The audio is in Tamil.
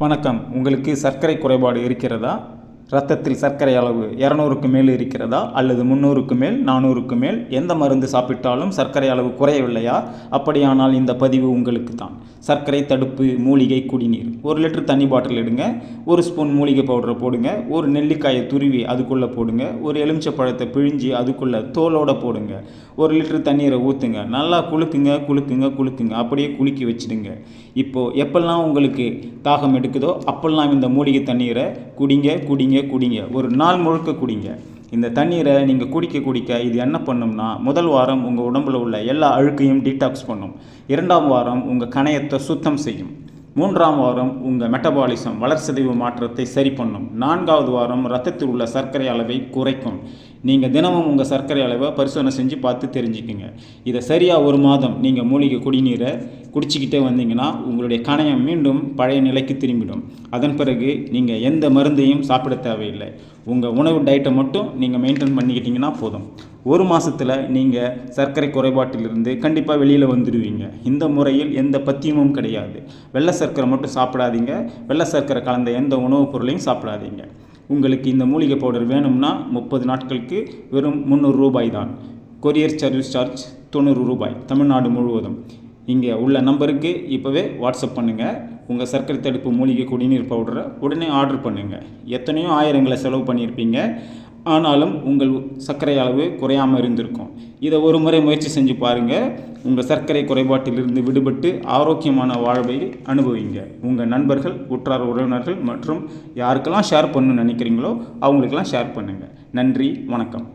வணக்கம். உங்களுக்கு சர்க்கரை குறைபாடு இருக்கிறதா? இரத்தத்தில் சர்க்கரை அளவு 200க்கு மேல் இருக்கிறதா அல்லது 300க்கு மேல் 400க்கு மேல் எந்த மருந்து சாப்பிட்டாலும் சர்க்கரை அளவு குறையவில்லையா? அப்படியானால் இந்த பதிவு உங்களுக்கு தான். சர்க்கரை தடுப்பு மூலிகை குடிநீர். 1 லிட்டர் தண்ணி பாட்டில் எடுங்க, 1 ஸ்பூன் மூலிகை பவுடரை போடுங்க, ஒரு நெல்லிக்காயை துருவி அதுக்குள்ளே போடுங்க, ஒரு எலுமிச்சை பழத்தை பிழிஞ்சி அதுக்குள்ளே தோலோடு போடுங்க, 1 லிட்டர் தண்ணீரை ஊற்றுங்க, நல்லா குலுக்குங்க, அப்படியே குலுக்கி வச்சுடுங்க. இப்போது எப்பெல்லாம் உங்களுக்கு தாகம் எடுக்குதோ அப்பெல்லாம் இந்த மூலிகை தண்ணீரை குடிங்க. ஒரு நாள் முழுக்க குடிங்க. இந்த தண்ணீரை நீங்கள் குடிக்க இது என்ன பண்ணும்னா, முதல் வாரம் உங்கள் உடம்பில் உள்ள எல்லா அழுக்கையும் டீடாக்ஸ் பண்ணும். 2ஆம் வாரம் உங்கள் கணையத்தை சுத்தம் செய்யும். 3ஆம் வாரம் உங்கள் மெட்டபாலிசம் வளர்சிதைவு மாற்றத்தை சரி பண்ணும். 4ஆவது வாரம் இரத்தத்தில் உள்ள சர்க்கரை அளவை குறைக்கும். நீங்கள் தினமும் உங்கள் சர்க்கரை அளவை பரிசோதனை செஞ்சு பார்த்து தெரிஞ்சுக்குங்க. இதை சரியாக 1 மாதம் நீங்கள் மூலிகை குடிநீரை குடிச்சிக்கிட்டே வந்தீங்கன்னா உங்களுடைய கணையம் மீண்டும் பழைய நிலைக்கு திரும்பிடும். அதன் பிறகு நீங்கள் எந்த மருந்தையும் சாப்பிட தேவையில்லை. உங்கள் உணவு டயட்டை மட்டும் நீங்கள் மெயின்டைன் பண்ணிக்கிட்டிங்கன்னா போதும். 1 மாதத்தில் நீங்கள் சர்க்கரை குறைபாட்டிலிருந்து கண்டிப்பாக வெளியில் வந்துடுவீங்க. இந்த முறையில் எந்த பத்தியமும் கிடையாது. வெள்ளை சர்க்கரை மட்டும் சாப்பிடாதீங்க. வெள்ளை சர்க்கரை கலந்த எந்த உணவுப் பொருளையும் சாப்பிடாதீங்க. உங்களுக்கு இந்த மூலிகை பவுடர் வேணும்னா 30 நாட்களுக்கு வெறும் 300 ரூபாய் தான். கொரியர் சர்வீஸ் சார்ஜ் 90 ரூபாய் தமிழ்நாடு முழுவதும். இங்கே உள்ள நம்பருக்கு இப்போவே வாட்ஸ்அப் பண்ணுங்கள். உங்கள் சர்க்கரை தடுப்பு மூலிகை குடிநீர் பவுடரை உடனே ஆர்டர் பண்ணுங்கள். எத்தனையோ ஆயிரங்களை செலவு பண்ணியிருப்பீங்க, ஆனாலும் உங்கள் சர்க்கரை அளவு குறையாமல் இருந்திருக்கும். இதை ஒரு முறை முயற்சி செஞ்சு பாருங்கள். உங்கள் சர்க்கரை குறைபாட்டிலிருந்து விடுபட்டு ஆரோக்கியமான வாழ்வை அனுபவிங்க. உங்கள் நண்பர்கள், உற்றார் உறவினர்கள் மற்றும் யாருக்கெல்லாம் ஷேர் பண்ணணும்னு நினைக்கிறீங்களோ அவங்களுக்கெல்லாம் ஷேர் பண்ணுங்கள். நன்றி, வணக்கம்.